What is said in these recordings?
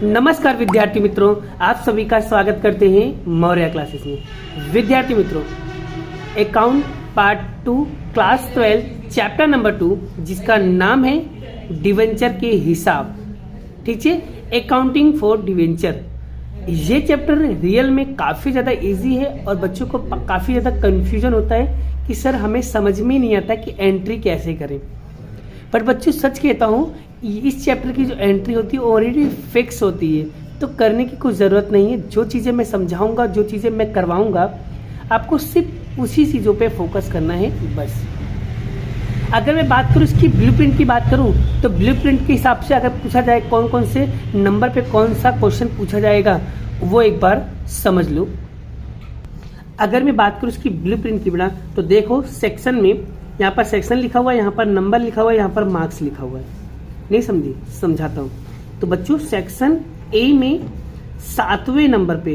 नमस्कार विद्यार्थी मित्रों, आप सभी का स्वागत करते हैं मौर्य क्लासेस में। विद्यार्थी मित्रों, account part 2 class 12 chapter number 2 जिसका नाम है डिवेंचर के हिसाब, ठीक है, अकाउंटिंग फॉर डिवेंचर। ये चैप्टर रियल में काफ़ी ज़्यादा इजी है और बच्चों को काफ़ी ज़्यादा कन्फ्यूजन होता है कि सर हमें समझ में नहीं आता कि एंट्री कैसे करें। पर बच्चों सच कहता हूँ, इस चैप्टर की जो एंट्री होती है ऑलरेडी फिक्स होती है, तो करने की कोई ज़रूरत नहीं है। जो चीज़ें मैं समझाऊंगा, जो चीज़ें मैं करवाऊंगा, आपको सिर्फ उसी चीज़ों पे फोकस करना है बस। अगर मैं बात करूँ इसकी ब्लूप्रिंट की बात करूँ, तो ब्लूप्रिंट के हिसाब से अगर पूछा जाए कौन कौन से नंबर पे कौन सा क्वेश्चन पूछा जाएगा, वो एक बार समझ लो। अगर मैं बात करूँ इसकी ब्लूप्रिंट की बना, तो देखो सेक्शन में यहाँ पर सेक्शन लिखा हुआ है, यहाँ पर नंबर लिखा हुआ है, यहाँ पर मार्क्स लिखा हुआ है। नहीं समझी? समझाता हूँ। तो बच्चों सेक्शन ए में 7वें नंबर पे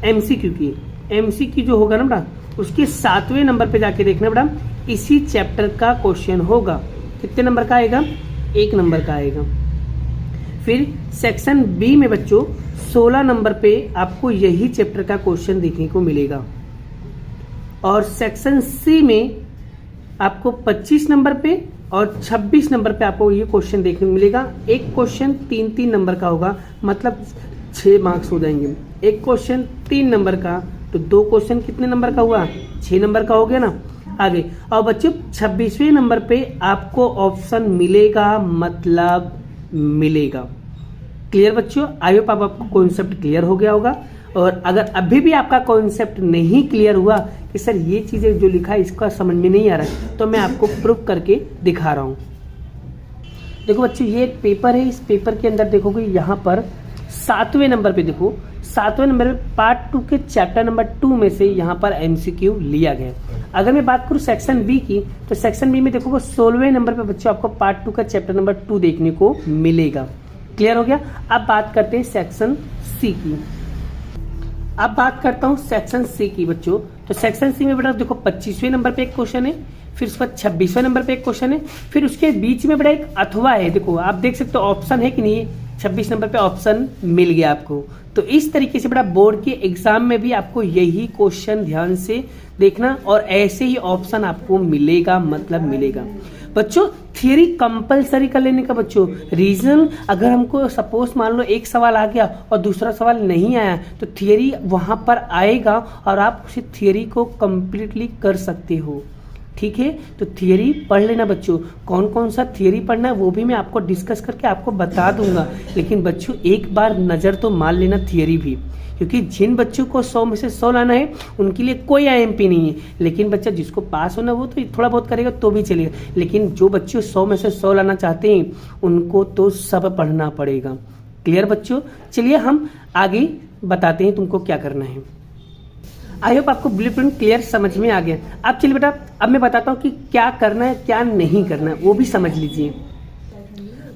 एमसीक्यू जो होगा ना बेटा, उसके 7वें नंबर पे जाके देखना बेटा, इसी चैप्टर का क्वेश्चन होगा। कितने नंबर का आएगा? 1 नंबर का आएगा। फिर सेक्शन बी में बच्चों 16 नंबर पे आपको यही चैप्टर का क्वेश्चन देखने को मिलेगा। और सेक्शन सी में आपको 25 नंबर पे और 26 नंबर पे आपको ये क्वेश्चन देखने को मिलेगा। एक क्वेश्चन 3-3 नंबर का होगा, मतलब 6 मार्क्स हो जाएंगे। एक क्वेश्चन 3 नंबर का, तो 2 क्वेश्चन कितने नंबर का हुआ? 6 नंबर का हो गया ना। आगे और बच्चों 26वें नंबर पे आपको ऑप्शन मिलेगा, मतलब मिलेगा। क्लियर बच्चों? आई होप आपको कॉन्सेप्ट क्लियर हो गया होगा। और अगर अभी भी आपका कॉन्सेप्ट नहीं क्लियर हुआ कि सर ये चीजें जो लिखा है इसका समझ में नहीं आ रहा है, तो मैं आपको प्रूफ करके दिखा रहा हूं। देखो बच्चों, ये एक पेपर है। इस पेपर के अंदर देखोगे यहाँ पर 7वें नंबर पे, देखो 7वें नंबर पे पार्ट 2 के चैप्टर नंबर 2 में से यहाँ पर एमसीक्यू लिया गया। अगर मैं बात करूँ सेक्शन बी की, तो सेक्शन बी में देखोगे 16वें नंबर पे बच्चों आपको पार्ट 2 का चैप्टर नंबर 2 देखने को मिलेगा। क्लियर हो गया? अब बात करते हैं सेक्शन सी की। अब बात करता हूं सेक्शन सी की बच्चों। तो सेक्शन सी में बेटा देखो 25वें नंबर पे एक क्वेश्चन है, फिर उसके बाद 26वें नंबर पे एक क्वेश्चन है, फिर उसके बीच में बेटा एक अथवा है। देखो आप देख सकते हो ऑप्शन है कि नहीं, 26 नंबर पे ऑप्शन मिल गया आपको। तो इस तरीके से बेटा बोर्ड के एग्जाम में भी आपको यही क्वेश्चन ध्यान से देखना और ऐसे ही ऑप्शन आपको मिलेगा, मतलब मिलेगा। बच्चों थियरी कंपलसरी कर लेने का बच्चों। रीजन अगर हमको सपोज मान लो एक सवाल आ गया और दूसरा सवाल नहीं आया, तो थियरी वहां पर आएगा और आप उस थियरी को कंप्लीटली कर सकते हो। ठीक है, तो थियरी पढ़ लेना बच्चों। कौन कौन सा थियरी पढ़ना है वो भी मैं आपको डिस्कस करके आपको बता दूंगा, लेकिन बच्चों एक बार नजर तो मार लेना थियरी भी, क्योंकि जिन बच्चों को 100 में से 100 लाना है उनके लिए कोई आईएमपी नहीं है। लेकिन बच्चा जिसको पास होना वो तो थोड़ा बहुत करेगा तो भी चलेगा, लेकिन जो बच्चे 100 में से 100 लाना चाहते हैं उनको तो सब पढ़ना पड़ेगा। क्लियर बच्चों? चलिए हम आगे बताते हैं तुमको क्या करना है। आई होप आपको ब्लूप्रिंट क्लियर समझ में आ गया। अब चलिए बेटा, अब मैं बताता हूँ कि क्या करना है क्या नहीं करना है, वो भी समझ लीजिए।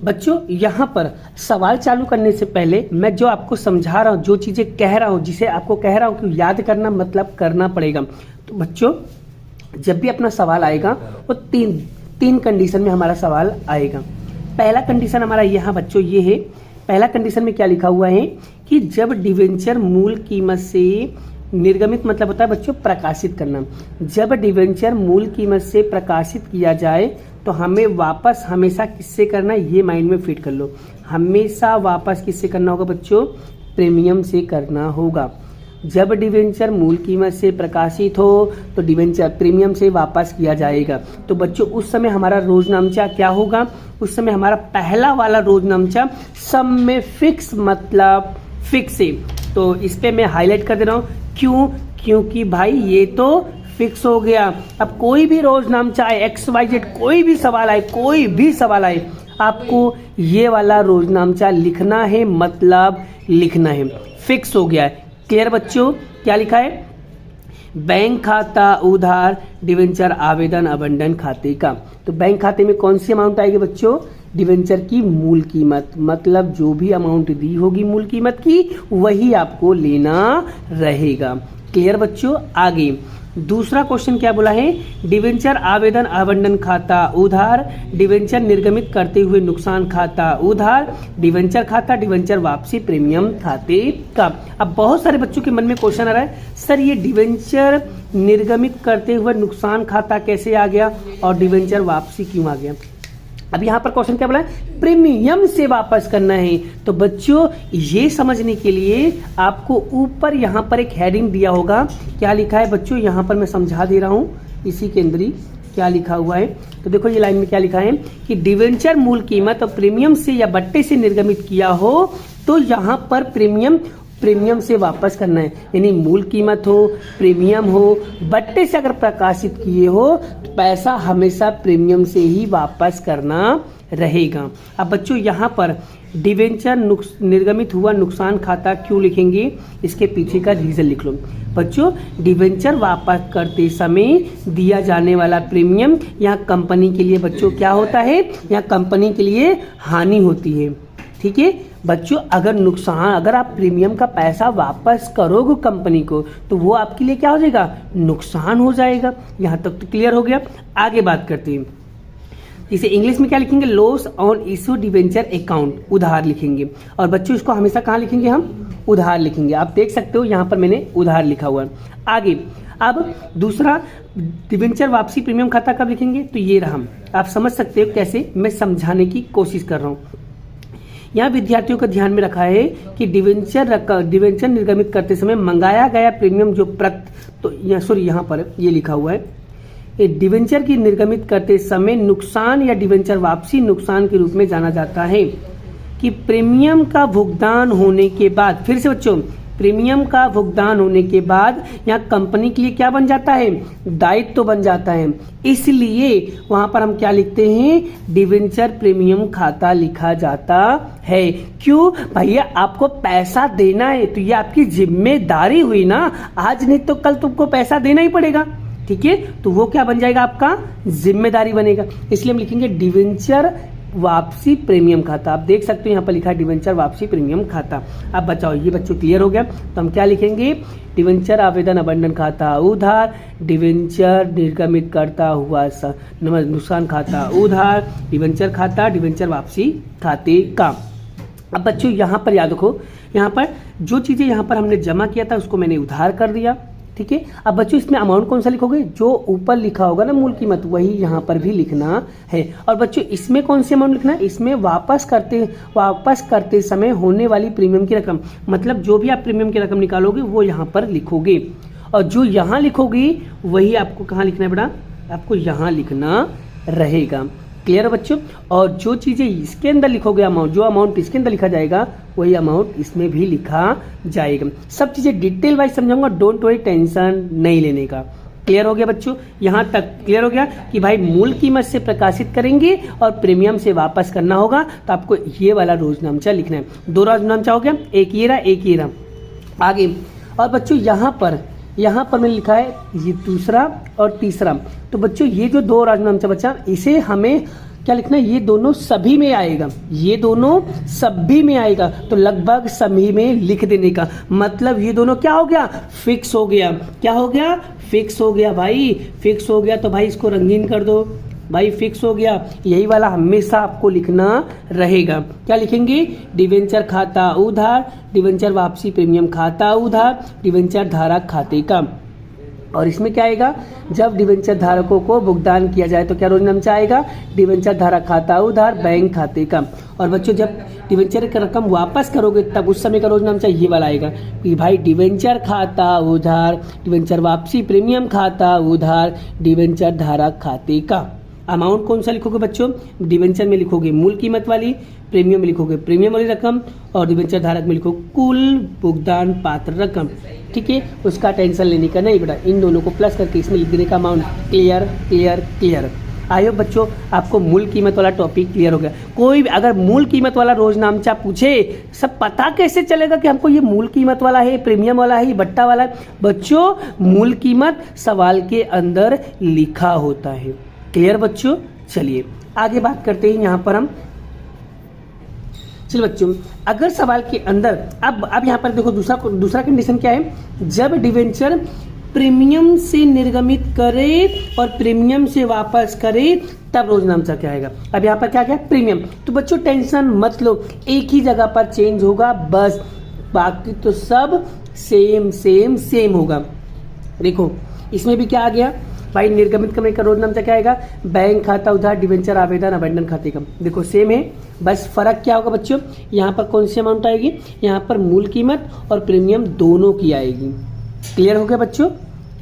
बच्चों यहाँ पर सवाल चालू करने से पहले मैं जो आपको समझा रहा हूँ, जो चीजें कह रहा हूँ, जिसे आपको कह रहा हूँ कि याद करना मतलब करना पड़ेगा। तो बच्चों जब भी अपना सवाल आएगा वो तीन कंडीशन में हमारा सवाल आएगा। पहला कंडीशन हमारा यहाँ बच्चों ये है, पहला कंडीशन में क्या लिखा हुआ है कि जब डिवेंचर मूल कीमत से निर्गमित, मतलब होता है बच्चों प्रकाशित करना। जब डिवेंचर मूल कीमत से प्रकाशित किया जाए तो हमें वापस हमेशा किससे करना है, ये माइंड में फिट कर लो। हमेशा वापस किससे करना होगा बच्चों? प्रीमियम से करना होगा। जब डिवेंचर मूल कीमत से प्रकाशित हो तो डिवेंचर प्रीमियम से वापस किया जाएगा। तो बच्चों उस समय हमारा रोजनामचा क्या होगा? उस समय हमारा पहला वाला रोजनामचा सम में फिक्स, मतलब फिक्स है। तो इस पे मैं हाईलाइट कर दे रहा हूँ। क्यों? क्योंकि भाई ये तो फिक्स हो गया। अब कोई भी रोजनामचा आए, XYZ कोई भी सवाल आए, आपको ये वाला रोजनामचा लिखना है, मतलब लिखना है। फिक्स हो गया है। क्लियर बच्चों? क्या लिखा है? बैंक खाता उधार डिवेंचर आवेदन अबंडन खाते का। तो बैंक खाते में कौन सी अमाउंट आएगी बच्चों? डिवेंचर की मूल कीमत, मतलब जो भी अमाउंट दी होगी मूल कीमत की वही आपको लेना रहेगा। क्लियर बच्चों? आगे दूसरा क्वेश्चन क्या बोला है, डिवेंचर आवेदन आवंटन खाता उधार, डिवेंचर निर्गमित करते हुए नुकसान खाता उधार, डिवेंचर खाता, डिवेंचर वापसी प्रीमियम खाते का। अब बहुत सारे बच्चों के मन में क्वेश्चन आ रहा है, सर ये डिवेंचर निर्गमित करते हुए नुकसान खाता कैसे आ गया और डिवेंचर वापसी क्यों आ गया। अब यहाँ पर क्वेश्चन क्या बोला है, प्रीमियम से वापस करना है। तो बच्चों ये समझने के लिए आपको ऊपर यहाँ पर एक हेडिंग दिया होगा, क्या लिखा है बच्चों, यहाँ पर मैं समझा दे रहा हूँ, इसी के अंदर ही क्या लिखा हुआ है। तो देखो ये लाइन में क्या लिखा है कि डिवेंचर मूल कीमत और प्रीमियम से या बट्टे से निर्गमित किया हो तो यहाँ पर प्रीमियम से वापस करना है, यानी मूल कीमत हो, प्रीमियम हो, बट्टे से अगर प्रकाशित किए हो तो पैसा हमेशा प्रीमियम से ही वापस करना रहेगा। अब बच्चों यहाँ पर डिवेंचर निर्गमित हुआ नुकसान खाता क्यों लिखेंगे, इसके पीछे का रीजन लिख लो। बच्चों डिवेंचर वापस करते समय दिया जाने वाला प्रीमियम यहाँ कंपनी के लिए बच्चों क्या होता है, यहाँ कंपनी के लिए हानि होती है। ठीक है बच्चों, अगर आप प्रीमियम का पैसा वापस करोगे कंपनी को तो वो आपके लिए क्या हो जाएगा, नुकसान हो जाएगा। यहाँ तक तो क्लियर हो गया। आगे बात करते हैं, इसे इंग्लिश में क्या लिखेंगे, loss on issue debenture account, उधार लिखेंगे। और बच्चों इसको हमेशा कहाँ लिखेंगे, हम उधार लिखेंगे। आप देख सकते हो यहाँ पर मैंने उधार लिखा हुआ है। आगे अब दूसरा डिवेंचर वापसी प्रीमियम खाता कब लिखेंगे, तो ये रहा। आप समझ सकते हो कैसे, मैं समझाने की कोशिश कर रहा हूँ। यहाँ विद्यार्थियों को ध्यान में रखा है कि डिवेंचर निर्गमित करते समय मंगाया गया प्रीमियम जो यहाँ पर ये लिखा हुआ है, डिवेंचर की निर्गमित करते समय नुकसान या डिवेंचर वापसी नुकसान के रूप में जाना जाता है कि प्रीमियम का भुगतान होने के बाद, फिर से बच्चों प्रीमियम का भुगतान होने के बाद यहाँ कंपनी के लिए क्या बन जाता है, दायित्व तो बन जाता है। इसलिए वहां पर हम क्या लिखते हैं, डिवेंचर प्रीमियम खाता लिखा जाता है। क्यों भैया, आपको पैसा देना है तो ये आपकी जिम्मेदारी हुई ना, आज नहीं तो कल तुमको पैसा देना ही पड़ेगा। ठीक है, तो वो क्या बन जाएगा, आपका जिम्मेदारी बनेगा। इसलिए हम लिखेंगे डिवेंचर वापसी प्रीमियम खाता। आप देख सकते हो यहाँ पर लिखा है डिवेंचर वापसी प्रीमियम खाता। अब बचाओ, ये बच्चों क्लियर हो गया। तो हम क्या लिखेंगे, डिवेंचर आवेदन आवंटन खाता उधार, डिवेंचर निर्गमित करता हुआ नुकसान खाता उधार, डिवेंचर खाता, डिवेंचर वापसी खाते का। अब बच्चों यहाँ पर याद रखो, यहाँ पर जो चीजें यहाँ पर हमने जमा किया था उसको मैंने उधार कर दिया। ठीक है, अब बच्चों इसमें अमाउंट कौन सा लिखोगे, जो ऊपर लिखा होगा ना मूल कीमत, वही यहाँ पर भी लिखना है। और बच्चों इसमें कौन सी अमाउंट लिखना है, इसमें वापस करते समय होने वाली प्रीमियम की रकम, मतलब जो भी आप प्रीमियम की रकम निकालोगे वो यहाँ पर लिखोगे। और जो यहाँ लिखोगे वही आपको कहाँ लिखना है बेटा, आपको यहाँ लिखना रहेगा। क्लियर है बच्चों। और जो चीजें इसके अंदर लिखोगे अमाउंट, जो अमाउंट इसके अंदर लिखा जाएगा वही अमाउंट इसमें भी लिखा जाएगा। सब चीजें डिटेल वाइज समझाऊंगा, डोंट वरी, टेंशन नहीं लेने का। क्लियर हो गया बच्चों, यहाँ तक क्लियर हो गया कि भाई मूल कीमत से प्रकाशित करेंगे और प्रीमियम से वापस करना होगा। तो आपको ये वाला रोजनामचा लिखना है। 2 रोजनामचा हो गया, एक ये रहा, एक ये रहा। आगे और बच्चों यहाँ पर मैंने लिखा है ये दूसरा और तीसरा। तो बच्चों ये जो 2 राजनामचा बचा, इसे हमें क्या लिखना है, ये दोनों सभी में आएगा, ये दोनों सभी में आएगा। तो लगभग सभी में लिख देने का मतलब ये दोनों क्या हो गया, फिक्स हो गया। क्या हो गया, फिक्स हो गया भाई, फिक्स हो गया। तो भाई इसको रंगीन कर दो भाई, फिक्स हो गया। यही वाला हमेशा आपको लिखना रहेगा। क्या लिखेंगे, डिवेंचर खाता उधार, डिवेंचर वापसी प्रीमियम खाता उधार, डिवेंचर धारक खाते का। और इसमें क्या आएगा, जब डिवेंचर धारकों को भुगतान किया जाए तो क्या रोजनामचा आएगा, डिवेंचर धारक खाता उधार बैंक खाते का। और बच्चों जब डिवेंचर की रकम वापस करोगे तब उस समय का रोजनामचा ये वाला आएगा कि भाई डिवेंचर खाता उधार, डिवेंचर वापसी प्रीमियम खाता उधार, डिवेंचर धारक खाते का। अमाउंट कौन सा लिखोगे बच्चों, डिवेंचर में लिखोगे मूल कीमत वाली, प्रीमियम में लिखोगे प्रीमियम वाली रकम, और डिवेंचर धारक में लिखोगे कुल भुगतान पात्र रकम। ठीक है, उसका टेंशन लेने का नहीं बेटा, इन दोनों को प्लस करके इसमें लिख देने का अमाउंट। Clear clear clear. आयो बच्चों, आपको मूल कीमत वाला टॉपिक क्लियर हो गया। कोई भी अगर मूल कीमत वाला रोजनामचा पूछे, सब पता कैसे चलेगा कि हमको ये मूल कीमत वाला है, प्रीमियम वाला है, बट्टा वाला है। बच्चों मूल कीमत सवाल के अंदर लिखा होता है। क्लियर बच्चों, चलिए आगे बात करते हैं। यहाँ पर हम चलिए बच्चों, अगर सवाल के अंदर अब यहाँ पर देखो दूसरा कंडीशन क्या है, जब डिवेंचर प्रीमियम से निर्गमित करे और प्रीमियम से वापस करे तब रोजनामचा क्या आएगा। अब यहाँ पर क्या क्या प्रीमियम, तो बच्चों टेंशन मत लो, एक ही जगह पर चेंज होगा बस, बाकी तो सब सेम सेम सेम होगा। देखो इसमें भी क्या आ गया भाई, निर्गमित करने का रोजनामचा क्या आएगा, बैंक खाता उधार डिवेंचर आवेदन अबेंडन खाते का। देखो सेम है, बस फर्क क्या होगा बच्चों, यहाँ पर कौन सी अमाउंट आएगी, यहाँ पर मूल कीमत और प्रीमियम दोनों की आएगी। क्लियर हो गया बच्चों,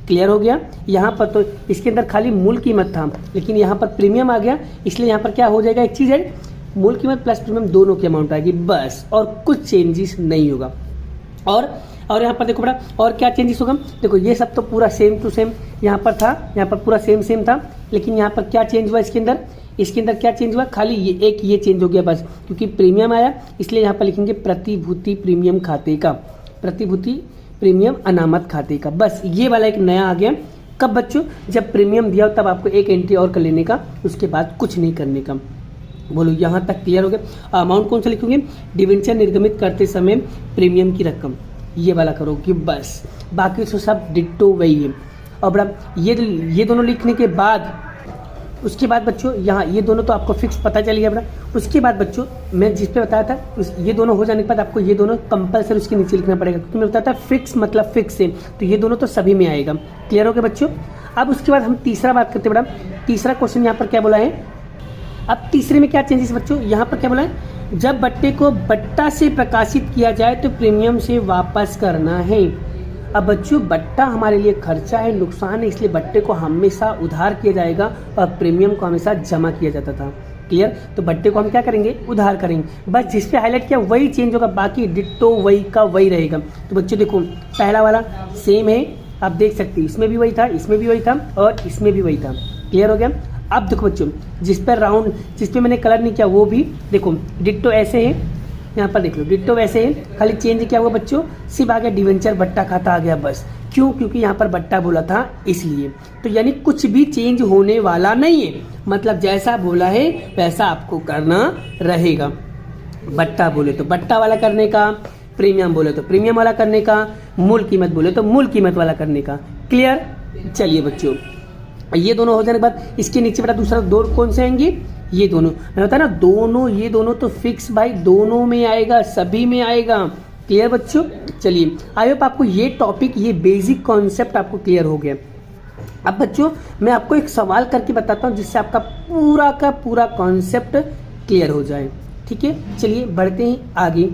क्लियर हो गया। यहाँ पर तो इसके अंदर खाली मूल कीमत था, लेकिन यहाँ पर प्रीमियम आ गया, इसलिए यहाँ पर क्या हो जाएगा, एक चीज है मूल कीमत प्लस प्रीमियम दोनों की अमाउंट आएगी बस, और कुछ चेंजेस नहीं होगा। और यहाँ पर देखो बेटा और क्या चेंजेस होगा, देखो ये सब तो पूरा सेम टू सेम यहाँ पर था, यहाँ पर पूरा सेम सेम था, लेकिन यहाँ पर क्या चेंज हुआ इसके अंदर क्या चेंज हुआ, खाली ये चेंज हो गया बस, क्योंकि प्रीमियम आया इसलिए यहाँ पर लिखेंगे प्रतिभूति प्रीमियम खाते का, प्रतिभूति प्रीमियम अनामत खाते का, बस ये वाला एक नया आ गया। कब बच्चों, जब प्रीमियम दिया हो तब आपको एक एंट्री और कर लेने का, उसके बाद कुछ नहीं करने का। बोलो यहाँ तक क्लियर हो गया। अमाउंट कौन सा लिखोगे, डिवेंचर निर्गमित करते समय प्रीमियम की रकम, ये वाला करोगे बस, बाकी तो सब डिट्टो वही है। और बड़ा ये दोनों लिखने के बाद उसके बाद बच्चों यहाँ ये दोनों तो आपको फिक्स पता चल गया बड़ा। उसके बाद बच्चों मैं जिस पे बताया था ये दोनों हो जाने के बाद आपको ये दोनों कंपलसरी उसके नीचे लिखना पड़ेगा, क्योंकि मैं बताया था फिक्स मतलब फिक्स है, तो ये दोनों तो सभी में आएगा। क्लियर हो गया बच्चों। अब उसके बाद हम तीसरा बात करते बड़ा, तीसरा क्वेश्चन यहाँ पर क्या बोला है, अब तीसरे में क्या चेंजेस बच्चों, यहाँ पर क्या बोला है, जब बट्टे को बट्टा से प्रकाशित किया जाए तो प्रीमियम से वापस करना है। अब बच्चों बट्टा हमारे लिए खर्चा है, नुकसान है, इसलिए बट्टे को हमेशा उधार किया जाएगा और प्रीमियम को हमेशा जमा किया जाता था। क्लियर, तो बट्टे को हम क्या करेंगे, उधार करेंगे, बस जिस पे हाईलाइट किया वही चेंज होगा, बाकी डिट्टो वही का वही रहेगा। तो बच्चों देखो पहला वाला सेम है, आप देख सकते हैं इसमें भी वही था, इसमें भी वही था और इसमें भी वही था। क्लियर हो गया। अब देखो बच्चों जिस पर राउंड, जिस पे मैंने कलर नहीं किया वो भी देखो डिट्टो ऐसे है, यहाँ पर देख लो डिट्टो वैसे है, खाली चेंज क्या हुआ बच्चों, सिर्फ आ गया डिवेंचर बट्टा खाता आ गया बस। क्यों, क्योंकि यहाँ पर बट्टा बोला था इसलिए। तो यानी कुछ भी चेंज होने वाला नहीं है, मतलब जैसा बोला है वैसा आपको करना रहेगा। बट्टा बोले तो बट्टा वाला करने का, प्रीमियम बोले तो प्रीमियम वाला करने का, मूल कीमत बोले तो मूल कीमत वाला करने का। क्लियर। चलिए बच्चों ये दोनों हो जाने के बाद इसके नीचे बेटा दूसरा दो कौन से आएंगे, ये दोनों, मैं बता ना दोनों, ये दोनों तो फिक्स भाई दोनों में आएगा, सभी में आएगा। क्लियर बच्चों। चलिए आई होप आपको ये टॉपिक, ये बेसिक कॉन्सेप्ट आपको क्लियर हो गया। अब बच्चों मैं आपको एक सवाल करके बताता हूँ जिससे आपका पूरा का पूरा कॉन्सेप्ट क्लियर हो जाए। ठीक है, चलिए बढ़ते हैं आगे।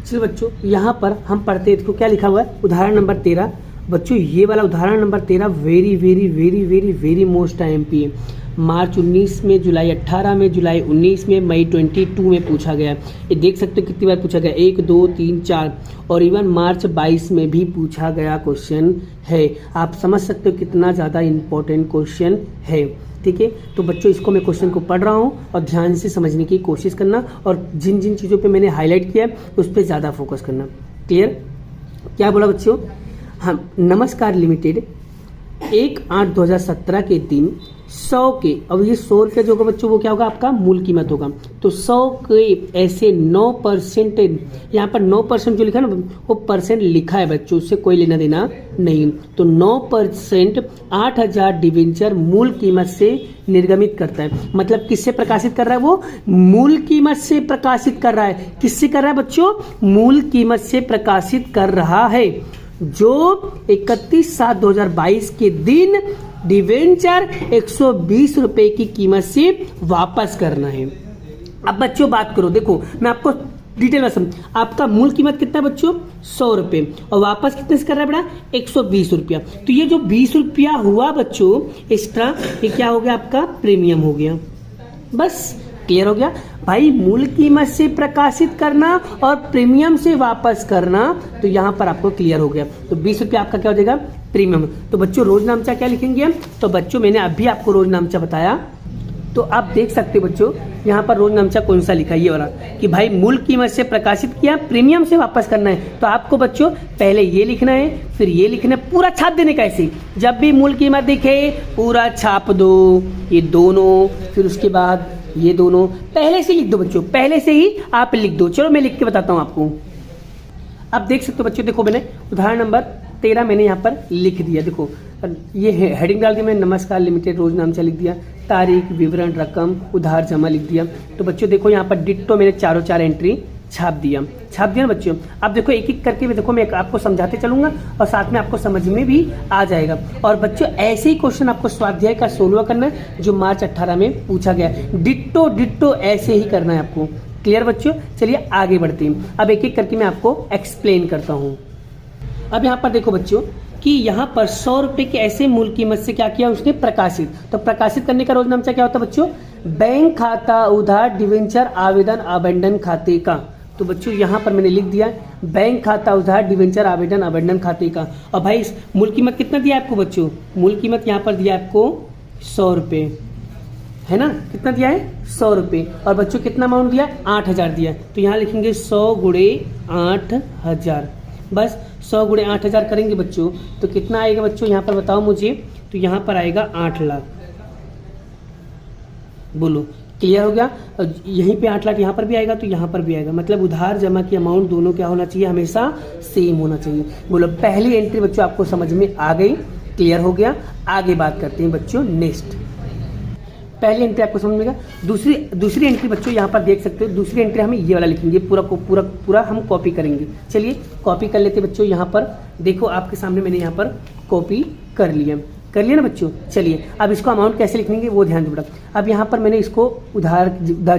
चलिए बच्चों यहाँ पर हम पढ़ते हैं, देखो क्या लिखा हुआ है, उदाहरण नंबर 13। बच्चों ये वाला उदाहरण number 13 very very very very very most IMP है। मार्च 19 में, जुलाई 18 में, जुलाई 19 में, मई 22 में पूछा गया। ये देख सकते हो कितनी बार पूछा गया, 1 2 3 4 और इवन मार्च 22 में भी पूछा गया क्वेश्चन है। आप समझ सकते हो कितना ज़्यादा इम्पोर्टेंट क्वेश्चन है। ठीक है, तो बच्चों इसको मैं क्वेश्चन को पढ़ रहा हूँ और ध्यान से समझने की कोशिश करना, और जिन जिन चीज़ों पे मैंने हाईलाइट किया उस पर ज़्यादा फोकस करना। क्लियर। क्या बोला बच्चों, हम नमस्कार लिमिटेड 1/8/2017 के दिन 100 के, अब ये 100 रुपये जो होगा बच्चों वो क्या होगा, आपका मूल कीमत होगा। तो 100 के ऐसे 9%, यहाँ पर 9% जो लिखा है ना वो परसेंट लिखा है बच्चों, उससे कोई लेना देना नहीं। तो 9% 8000 डिवेंचर मूल कीमत से निर्गमित करता है। मतलब किससे प्रकाशित कर रहा है, वो मूल कीमत से प्रकाशित कर रहा है। किससे कर रहा है बच्चों, मूल कीमत से प्रकाशित कर रहा है, जो 31/7/2022 के दिन डिवेंचर 120 रुपए की कीमत से वापस करना है। अब बच्चों बात करो, देखो मैं आपको डिटेल में समझ, आपका मूल कीमत कितना है बच्चों, 100 रुपए, और वापस कितने से कर रहा है बेटा, 120 रुपया। तो ये जो 20 रुपया हुआ बच्चों एक्स्ट्रा, ये क्या हो गया, आपका प्रीमियम हो गया। बस क्लियर हो गया भाई। मूल कीमत से प्रकाशित करना और प्रीमियम से वापस करना, तो यहाँ पर आपको क्लियर हो गया। तो 20 रुपया आपका क्या हो जाएगा, प्रीमियम। तो बच्चों रोज नामचा क्या लिखेंगे हम, तो बच्चों मैंने अभी आपको रोज नामचा बताया, तो आप देख सकते हो बच्चों यहाँ पर रोज नामचा कौन सा लिखा है, ये वाला, कि भाई मूल कीमत से प्रकाशित किया, प्रीमियम से वापस करना है। तो आपको बच्चों पहले ये लिखना है, फिर ये लिखना है, पूरा छाप देने का। ऐसे जब भी मूल कीमत दिखे पूरा छाप दो, ये दोनों, फिर उसके बाद ये दोनों, पहले से लिख दो बच्चों, पहले से ही आप लिख दो। चलो मैं लिख के बताता हूँ आपको। अब देख सकते हो बच्चों, देखो मैंने उदाहरण नंबर 13 मैंने यहाँ पर लिख दिया। देखो ये हेडिंग डाल दी मैंने, नमस्कार लिमिटेड, रोज नामचा लिख दिया, तारीख, विवरण, रकम, उधार, जमा लिख दिया। तो बच्चों देखो यहाँ पर डिट्टो मैंने चारों चार एंट्री छाप दिया ना बच्चों। अब देखो एक एक करके भी देखो मैं आपको समझाते चलूंगा और साथ में आपको समझ में भी आ जाएगा। और बच्चों ऐसे ही क्वेश्चन आपको स्वाध्याय का 16वां करना है जो मार्च 18 में पूछा गया है। डिट्टो डिट्टो ऐसे ही करना है आपको। क्लियर बच्चों? चलिए आगे बढ़ते हैं। अब एक एक करके मैं आपको एक्सप्लेन करता हूँ। अब यहाँ पर देखो बच्चों कि यहाँ पर 100 रुपए के ऐसे मूल कीमत से क्या किया उसने, प्रकाशित। तो प्रकाशित करने का रोजनामा क्या होता है बच्चों? बैंक खाता, उधार, डिवेंचर, आवेदन, आबंटन खाते का। तो बच्चों यहाँ पर मैंने लिख दिया बैंक खाता, उधार, डिवेंचर, आवेदन, आबंटन खाते का। और भाई मूल कीमत कितना दिया आपको बच्चों? मूल कीमत यहाँ पर दिया आपको 100 रुपए, है ना? कितना दिया है? 100 रुपए। और बच्चों कितना अमाउंट दिया? 8000 दिया। तो यहाँ लिखेंगे 100 गुणे 8000। बस 100 गुणे 8000 करेंगे बच्चों तो कितना आएगा बच्चों? यहाँ पर बताओ मुझे। तो यहाँ पर आएगा 8 लाख। बोलो क्लियर हो गया? यहीं पे 8 लाख यहाँ पर भी आएगा तो यहाँ पर भी आएगा। मतलब उधार जमा की अमाउंट दोनों क्या होना चाहिए? हमेशा सेम होना चाहिए। बोलो पहली एंट्री बच्चों आपको समझ में आ गई, क्लियर हो गया? आगे बात करते हैं बच्चों नेक्स्ट। पहली एंट्री आपको समझ में गया। दूसरी एंट्री बच्चों यहाँ पर देख सकते हो। दूसरी एंट्री हम ये वाला लिखेंगे, पूरा हम कॉपी करेंगे। चलिए कॉपी कर लेते बच्चों। यहाँ पर देखो आपके सामने मैंने यहाँ पर कॉपी कर लिया ना बच्चों। चलिए अब इसको अमाउंट कैसे लिखेंगे वो ध्यान दो बेटा। अब यहाँ पर मैंने इसको उधार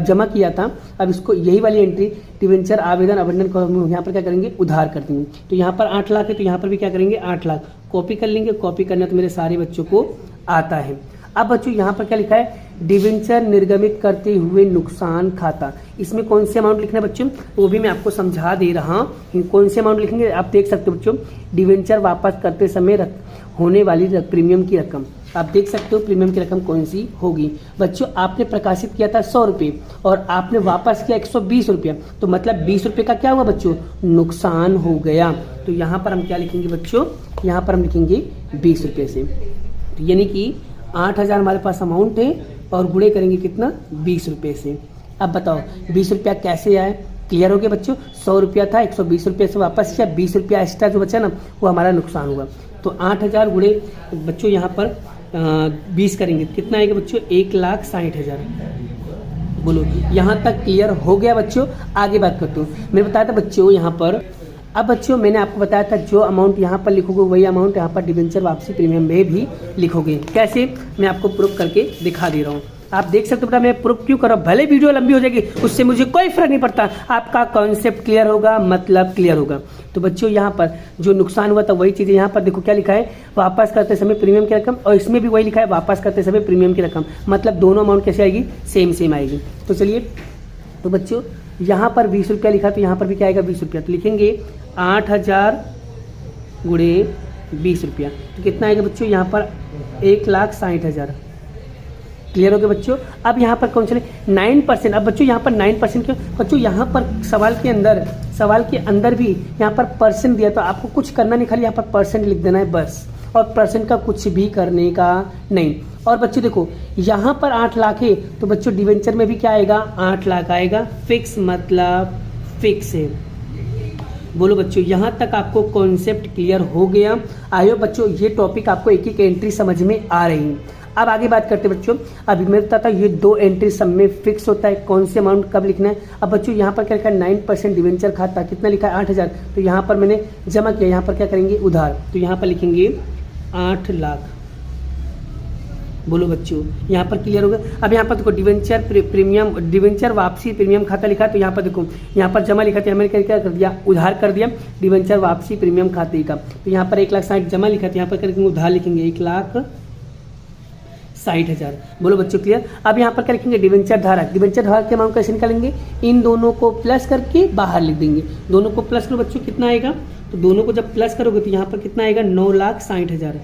जमा किया था। अब इसको यही वाली एंट्री डिवेंचर, आवेदन, आबंटन को यहाँ पर क्या करेंगे? उधार कर देंगे। तो यहाँ पर 8 लाख है तो यहाँ पर भी क्या करेंगे? 8 लाख कॉपी कर लेंगे। कॉपी करना तो मेरे सारे बच्चों को आता है। अब बच्चों यहाँ पर क्या लिखा है? डिवेंचर निर्गमित करते हुए नुकसान खाता। इसमें कौन से अमाउंट लिखना है बच्चों वो भी मैं आपको समझा दे रहा हूँ। कौन से अमाउंट लिखेंगे आप देख सकते हो बच्चों। डिवेंचर वापस करते समय होने वाली प्रीमियम की रकम। आप देख सकते हो प्रीमियम की रकम कौन सी होगी बच्चों। आपने प्रकाशित किया था 100 रुपये और आपने वापस किया 120 रुपया। तो मतलब 20 रुपये का क्या हुआ बच्चों? नुकसान हो गया। तो यहाँ पर हम क्या लिखेंगे बच्चों? यहाँ पर हम लिखेंगे 20 रुपये से। तो यानी कि 8000 हमारे पास अमाउंट है और गुणे करेंगे कितना? 20 रुपये से। अब बताओ 20 रुपया कैसे आए? क्लियर हो गया बच्चों? 100 रुपया था, 120 रुपये से वापस किया, 20 रुपया एक्स्ट्रा जो बचा ना वो हमारा नुकसान हुआ। तो 8000 गुणे बच्चों यहाँ पर 20 करेंगे कितना आएगा बच्चों? 1,60,000। बोलो यहाँ तक क्लियर हो गया बच्चों? आगे बात करते हूँ। मैंने बताया था बच्चों यहाँ पर, अब बच्चों मैंने आपको बताया था जो अमाउंट यहाँ पर लिखोगे वही अमाउंट यहाँ पर डिवेंचर वापसी प्रीमियम में भी लिखोगे। कैसे? मैं आपको प्रूफ करके दिखा दे रहा हूँ। आप देख सकते हो बेटा मैं प्रूफ क्यों कर रहा हूँ। भले वीडियो लंबी हो जाएगी उससे मुझे कोई फर्क नहीं पड़ता। आपका कॉन्सेप्ट क्लियर होगा, मतलब क्लियर होगा। तो बच्चों यहाँ पर जो नुकसान हुआ था वही चीज़ यहाँ पर देखो क्या लिखा है? वापस करते समय प्रीमियम की रकम। और इसमें भी वही लिखा है वापस करते समय प्रीमियम की रकम। मतलब दोनों अमाउंट कैसे आएगी? सेम आएगी। तो चलिए तो बच्चों यहाँ पर 20 रुपया लिखा तो यहाँ पर भी क्या आएगा? 20 रुपया। तो लिखेंगे 8000 गुणे 20 रुपया। तो कितना आएगा बच्चों? यहाँ पर 1,60,000। क्लियर हो गया बच्चों? अब यहाँ पर कौन चले? 9%। अब बच्चों यहाँ पर 9% क्यों बच्चों? यहाँ पर सवाल के अंदर भी यहाँ पर परसेंट दिया तो आपको कुछ करना नहीं, खाली यहाँ पर परसेंट लिख देना है बस। और परसेंट का कुछ भी करने का नहीं। और बच्चों देखो यहाँ पर 8 लाख है तो बच्चों डिवेंचर में भी क्या आएगा? 8 लाख आएगा। फिक्स मतलब फिक्स है। बोलो बच्चों यहाँ तक आपको कॉन्सेप्ट क्लियर हो गया? आयो बच्चों ये टॉपिक आपको एक एक एंट्री समझ में आ रही है। अब आगे बात करते हैं बच्चों। अभी मैं बताता ये 2 एंट्री सब में फिक्स होता है कौन से अमाउंट कब लिखना है। अब बच्चों यहाँ पर क्या लिखा है? 9% डिवेंचर खाता। कितना लिखा है? 8000। तो यहाँ पर मैंने जमा किया, यहाँ पर क्या करेंगे? उधार। तो यहाँ पर लिखेंगे 8 लाख। बोलो बच्चों यहाँ पर क्लियर होगा? अब यहाँ पर देखो डिवेंचर वापसी प्रीमियम खाता लिखा है तो यहाँ पर देखो यहाँ पर जमा लिखा था, मैंने क्या कर दिया? उधार कर दिया डिवेंचर वापसी प्रीमियम खाते का। तो यहाँ पर 1,60,000 जमा लिखा था, यहाँ पर करेंगे उधार लिखेंगे 1,60,000। बोलो बच्चों क्लियर? अब यहाँ पर क्या लिखेंगे? डिवेंचर धारक के अमाउंट कैसे निकालेंगे? इन दोनों को प्लस करके बाहर लिख देंगे। दोनों को प्लस करो बच्चों कितना आएगा? तो दोनों को जब प्लस करोगे तो यहाँ पर कितना आएगा? 9,60,000।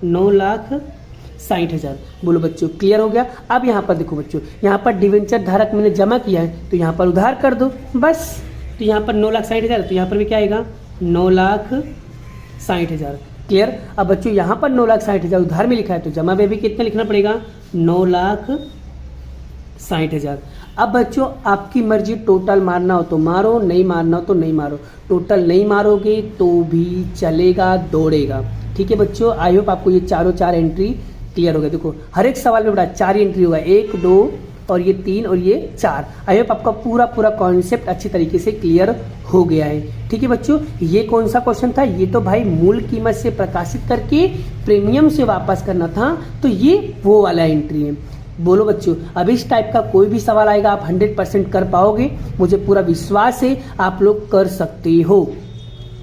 9,60,000। बोलो बच्चों क्लियर हो गया? अब यहाँ पर देखो बच्चों यहाँ पर डिवेंचर धारक मैंने जमा किया है तो यहाँ पर उधार कर दो बस। तो यहाँ पर 9,60,000 तो यहाँ पर भी क्या आएगा? 9,60,000। क्लियर? अब बच्चों यहाँ पर 9,60,000 उधार में लिखा है तो जमा में भी कितना लिखना पड़ेगा? 9,60,000। अब बच्चों आपकी मर्जी, टोटल मारना हो तो मारो, नहीं मारना हो तो नहीं मारो। टोटल नहीं मारोगे तो भी चलेगा, दौड़ेगा। ठीक है बच्चों, आई होप आपको ये चारों 4 एंट्री क्लियर हो गया। देखो हर एक सवाल में बड़ा 4 ही एंट्री होगा, 1 2 और ये 3 और ये 4। आई होप आपका पूरा कॉन्सेप्ट अच्छी तरीके से क्लियर हो गया है। ठीक है बच्चों, ये कौन सा क्वेश्चन था? ये तो भाई मूल कीमत से प्रकाशित करके प्रीमियम से वापस करना था, तो ये वो वाला एंट्री है। बोलो बच्चों, अब इस टाइप का कोई भी सवाल आएगा आप 100% कर पाओगे, मुझे पूरा विश्वास है आप लोग कर सकते हो।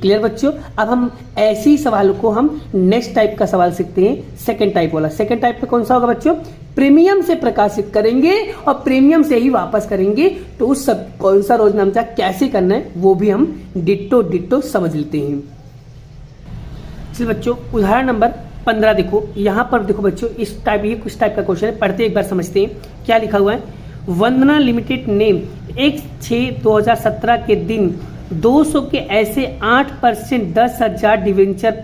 क्लियर बच्चों, अब हम ऐसे ही सवाल को हम नेक्स्ट टाइप का सवाल सीखते हैं, सेकंड टाइप वाला। सेकंड टाइप पे कौन सा होगा बच्चों? प्रीमियम से प्रकाशित करेंगे और प्रीमियम से ही वापस करेंगे, तो उस सब कौन सा रोजनामचा कैसे करना है वो भी हम डिट्टो समझ लेते हैं। चलिए बच्चों, उदाहरण नंबर 15 देखो, यहाँ पर देखो बच्चों, इस टाइप का क्वेश्चन है, पढ़ते एक बार समझते हैं क्या लिखा हुआ है। वंदना लिमिटेड ने 1/6/2017 के दिन 200 के ऐसे 8% 10,000 डिवेंचर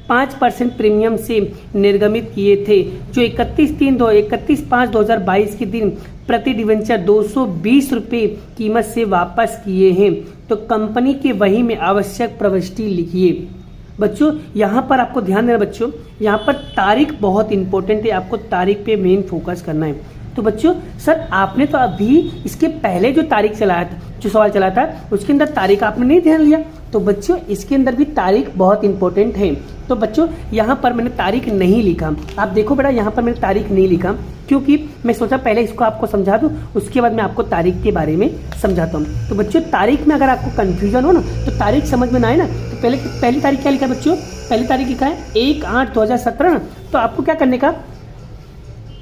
5% प्रीमियम से निर्गमित किए थे, जो 31/5/2022 के दिन प्रति डिवेंचर 220 रुपये कीमत से वापस किए हैं, तो कंपनी के वही में आवश्यक प्रविष्टि लिखिए। बच्चों यहाँ पर आपको ध्यान देना बच्चों, यहाँ पर तारीख बहुत इंपॉर्टेंट है, आपको तारीख पे मेन फोकस करना है। तो बच्चों सर आपने तो अभी इसके पहले जो तारीख चलाया था, जो सवाल चलाया था, उसके अंदर तारीख आपने नहीं ध्यान लिया, तो बच्चों इसके अंदर भी तारीख बहुत इंपॉर्टेंट है। तो बच्चों यहाँ पर मैंने तारीख नहीं लिखा, आप देखो बेटा यहाँ पर मैंने तारीख नहीं लिखा, क्योंकि मैं सोचा पहले इसको आपको समझा दूं, उसके बाद मैं आपको तारीख के बारे में समझाता हूँ। तो बच्चों तारीख में अगर आपको कंफ्यूजन हो ना, तो तारीख समझ में ना आए ना, तो पहली तारीख क्या लिखा है बच्चों? पहली तारीख लिखा है 1/8/2017 ना, तो आपको क्या करने का,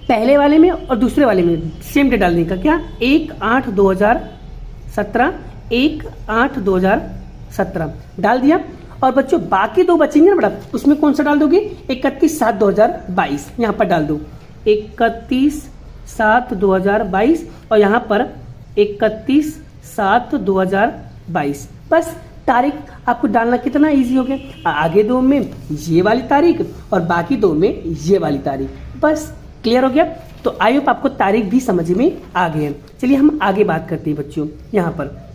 पहले वाले में और दूसरे वाले में सेम डेट डालने का। क्या? 1/8/2017, 1/8/2017 डाल दिया। और बच्चों बाकी 2 बचेंगे ना बेटा, उसमें कौन सा डाल दोगे? 31/7/2022 यहाँ पर डाल दो, 31/7/2022 और यहाँ पर 31/7/2022। बस तारीख आपको डालना कितना इजी हो गया, आगे 2 में ये वाली तारीख और बाकी 2 में ये वाली तारीख, बस क्लियर हो गया। तो आई होप आपको तारीख भी समझ में आ गई है। चलिए हम आगे बात करते हैं बच्चों। यहाँ पर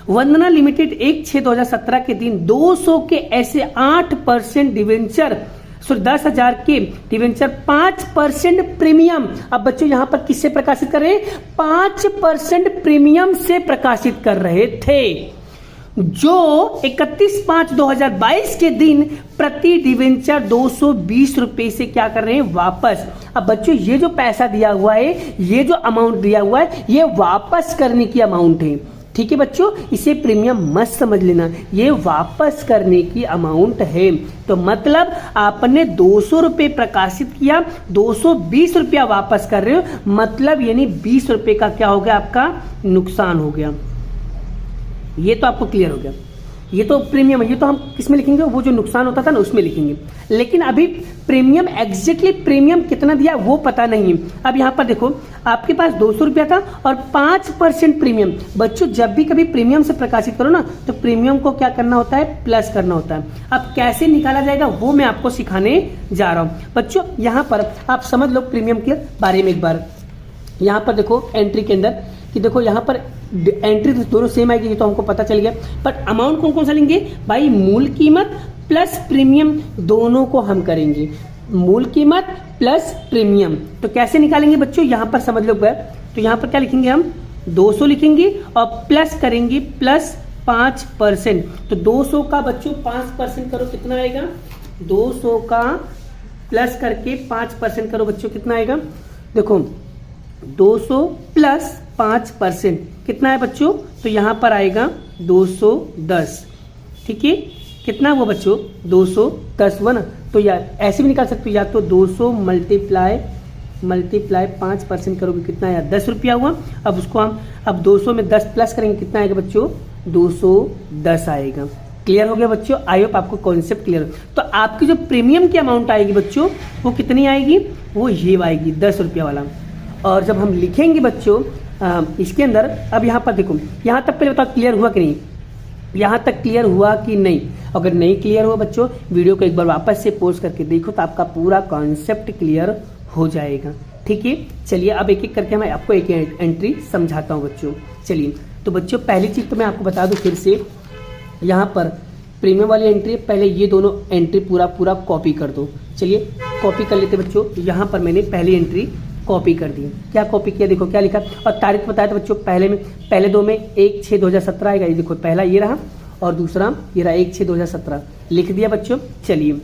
वंदना लिमिटेड 1/6/2017 के दिन 200 के ऐसे 8% डिवेंचर 10,000 के डिवेंचर 5% प्रीमियम, अब बच्चों यहाँ पर किससे प्रकाशित कर रहे हैं? 5% प्रीमियम से प्रकाशित कर रहे थे, जो 31/5/2022 के दिन प्रति डिवेंचर 220 रुपए से क्या कर रहे हैं? वापस। अब बच्चों ये जो पैसा दिया हुआ है, ये जो अमाउंट दिया हुआ है, ये वापस करने की अमाउंट है। ठीक है बच्चों, इसे प्रीमियम मत समझ लेना, ये वापस करने की अमाउंट है। तो मतलब आपने 200 रुपये प्रकाशित किया, 220 रुपया वापस कर रहे हो, मतलब यानी 20 रुपये का क्या हो गया? आपका नुकसान हो गया। ये तो आपको क्लियर हो गया, ये तो प्रीमियम है, ये तो हम किसमें लिखेंगे? वो जो नुकसान होता था ना उसमें लिखेंगे। लेकिन अभी प्रीमियम एग्जैक्टली प्रीमियम कितना दिया वो पता नहीं है। अब यहाँ पर देखो आपके पास 200 रुपया था और 5% प्रीमियम। बच्चों जब भी कभी प्रीमियम से प्रकाशित करो ना, तो प्रीमियम को क्या करना होता है? प्लस करना होता है। अब कैसे निकाला जाएगा वो मैं आपको सिखाने जा रहा हूँ। बच्चों यहाँ पर आप समझ लो प्रीमियम के बारे में एक बार। यहाँ पर देखो एंट्री के अंदर कि देखो यहाँ पर एंट्री तो दोनों सेम आएगी, ये तो हमको पता चल गया, बट अमाउंट कौन कौन सा लेंगे भाई? मूल कीमत प्लस प्रीमियम, दोनों को हम करेंगे, मूल कीमत प्लस प्रीमियम। तो कैसे निकालेंगे बच्चों? यहाँ पर समझ लो। तो यहाँ पर क्या लिखेंगे हम? 200 लिखेंगे और प्लस करेंगे प्लस 5%। तो 200 का बच्चों 5% करो, कितना आएगा? 200 का प्लस करके 5% करो बच्चों, कितना आएगा? देखो 200 प्लस 5% कितना है बच्चों? तो यहाँ पर आएगा 210। ठीक है, कितना हुआ बच्चों? 210 हुआ ना। तो यार ऐसे भी निकाल सकते हो, या तो 200 मल्टीप्लाई 5% करोगे, कितना आया? 10 रुपया हुआ। अब उसको हम अब 200 में 10 प्लस करेंगे, कितना आएगा बच्चों? 210 आएगा। क्लियर हो गया बच्चों? आई होप आपको कॉन्सेप्ट क्लियर हो। तो आपकी जो प्रीमियम की अमाउंट आएगी बच्चों, वो कितनी आएगी? वो ये आएगी 10 रुपया वाला। और जब हम लिखेंगे बच्चों इसके अंदर, अब यहाँ पर देखो, यहाँ तक पहले बताओ क्लियर हुआ कि नहीं? यहाँ तक क्लियर हुआ कि नहीं? अगर नहीं क्लियर हुआ बच्चों, वीडियो को एक बार वापस से पॉज करके देखो, तो आपका पूरा कॉन्सेप्ट क्लियर हो जाएगा। ठीक है, चलिए अब एक एक करके मैं आपको एक एंट्री समझाता हूँ बच्चों। चलिए तो बच्चों पहली चीज़ तो मैं आपको बता दूँ फिर से, यहाँ पर प्रीमियम वाली एंट्री, पहले ये दोनों एंट्री पूरा कॉपी कर दो। चलिए कॉपी कर लेते बच्चों। यहाँ पर मैंने पहली एंट्री कॉपी कर दी। क्या कॉपी किया, देखो क्या लिखा, और तारीख बताया था बच्चों। पहले दो में 1/6/2017 आएगा, ये देखो पहला ये रहा और दूसरा ये रहा 1/6/2017 लिख दिया बच्चों। चलिए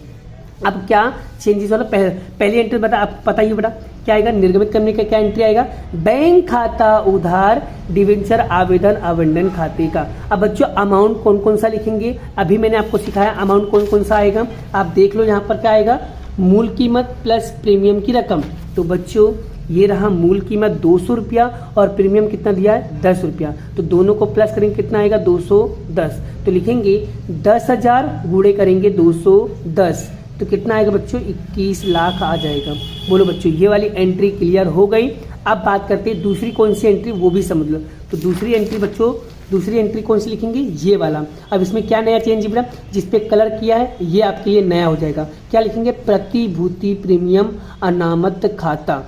अब क्या चेंजेस वाला पहली एंट्री बता, आप पता ही बेटा क्या आएगा, निर्गमित करने का क्या एंट्री आएगा, बैंक खाता उधार डिवेंचर आवेदन आवंटन खाते का। अब बच्चों अमाउंट कौन कौन सा लिखेंगे, अभी मैंने आपको सिखाया अमाउंट कौन कौन सा आएगा। आप देख लो यहाँ पर क्या आएगा, मूल कीमत प्लस प्रीमियम की रकम। तो बच्चों ये रहा मूल कीमत 200 रुपया और प्रीमियम कितना दिया है 10 रुपया, तो दोनों को प्लस करेंगे कितना आएगा 210। तो लिखेंगे 10,000 गुणे करेंगे 210, तो कितना आएगा बच्चों 21 लाख आ जाएगा। बोलो बच्चों ये वाली एंट्री क्लियर हो गई। अब बात करते हैं दूसरी कौन सी एंट्री, वो भी समझ लो। तो दूसरी एंट्री बच्चों, दूसरी एंट्री कौन सी लिखेंगे, ये वाला। अब इसमें क्या नया चेंज है बेटा, जिस पे कलर किया है ये आपके लिए नया हो जाएगा। क्या लिखेंगे, प्रतिभूति प्रीमियम अनामत खाता।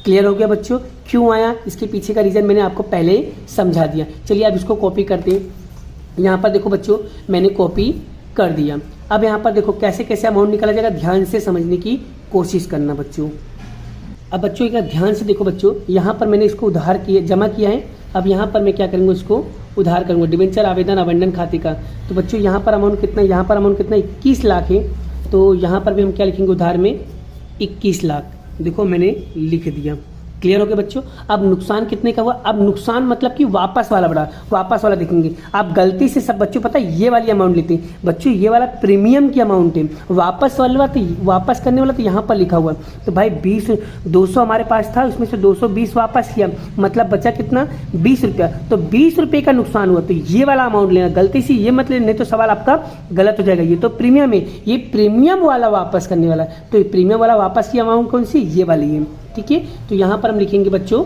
क्लियर हो गया बच्चों, क्यों आया इसके पीछे का रीजन मैंने आपको पहले समझा दिया। चलिए अब इसको कॉपी करते हैं। यहाँ पर देखो बच्चों मैंने कॉपी कर दिया। अब यहाँ पर देखो कैसे कैसे अमाउंट निकाला जाएगा, ध्यान से समझने की कोशिश करना बच्चों। अब बच्चों एक ध्यान से देखो बच्चों, यहाँ पर मैंने इसको उधार किया जमा किया है। अब यहाँ पर मैं क्या करूँगा, इसको उधार करूँगा, डिवेंचर आवेदन आवंटन खाते का। तो बच्चों यहाँ पर अमाउंट कितना, यहाँ पर अमाउंट कितना 21 लाख है। तो यहाँ पर भी हम क्या लिखेंगे, उधार में 21 लाख। देखो मैंने लिख दिया। क्लियर हो गया बच्चों। अब नुकसान कितने का हुआ, अब नुकसान मतलब कि वापस वाला बड़ा, वापस वाला देखेंगे। आप गलती से सब बच्चों पता है ये वाली अमाउंट लेते हैं बच्चों, ये वाला प्रीमियम की अमाउंट है, वापस वाला तो वापस करने वाला तो यहाँ पर लिखा हुआ है। तो भाई 200 हमारे पास था, उसमें से 220 वापस किया, मतलब बचा कितना 20 रुपया। तो 20 रुपये का नुकसान हुआ, तो ये वाला अमाउंट लेना, गलती से ये मत लेना, नहीं तो सवाल आपका गलत हो जाएगा। ये तो प्रीमियम है, ये प्रीमियम वाला वापस करने वाला, तो ये प्रीमियम वाला वापस की अमाउंट कौन सी, ये वाली है। ठीक है, तो यहाँ पर हम लिखेंगे बच्चों,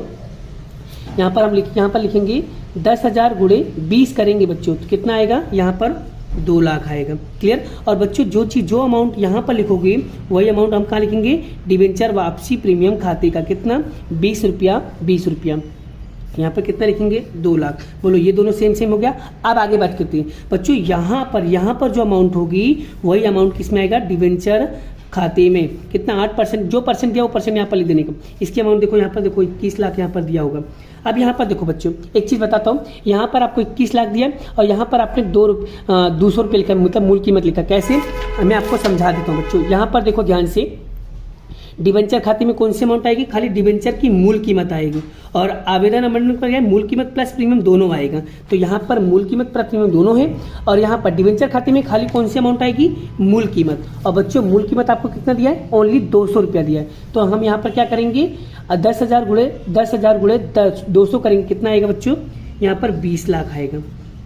यहाँ पर लिखेंगे 10,000 गुणे 20 करेंगे बच्चों, तो कितना आएगा, यहाँ पर 2 लाख आएगा। क्लियर। और बच्चों जो अमाउंट यहाँ पर लिखोगे वही अमाउंट हम कहाँ लिखेंगे, डिवेंचर वापसी प्रीमियम खाते का, कितना 20 रुपया 20 रुपया। यहाँ पर कितना लिखेंगे 2 लाख। बोलो ये दोनों सेम हो गया। अब आगे बात करते हैं बच्चों, यहाँ पर जो अमाउंट होगी वही अमाउंट किसमें आएगा, डिवेंचर खाते में। कितना 8%, जो परसेंट दिया वो परसेंट यहाँ पर लिख देने का। इसकी अमाउंट देखो, यहाँ पर देखो 21 लाख यहाँ पर दिया होगा। अब यहाँ पर देखो बच्चों एक चीज़ बताता हूँ, यहाँ पर आपको 21 लाख दिया और यहाँ पर आपने 200 रुपये लिखा, मतलब मूल कीमत लिखा। कैसे, मैं आपको समझा देता हूँ बच्चों। यहाँ पर देखो ध्यान से, डिवेंचर खाते में कौन सी अमाउंट आएगी, खाली डिवेंचर की मूल कीमत आएगी, और आवेदन अमेंडमेंट पर मूल कीमत प्लस प्रीमियम दोनों आएगा। तो यहाँ पर मूल कीमत प्लस प्रीमियम दोनों है, और यहाँ पर डिवेंचर खाते में खाली कौन सी अमाउंट आएगी, मूल कीमत। और बच्चों मूल कीमत आपको कितना दिया है, ओनली 200 रुपया दिया है। तो हम यहाँ पर क्या करेंगे, 10,000 गुणे 200 करेंगे, कितना आएगा बच्चों, यहाँ पर 20 लाख आएगा।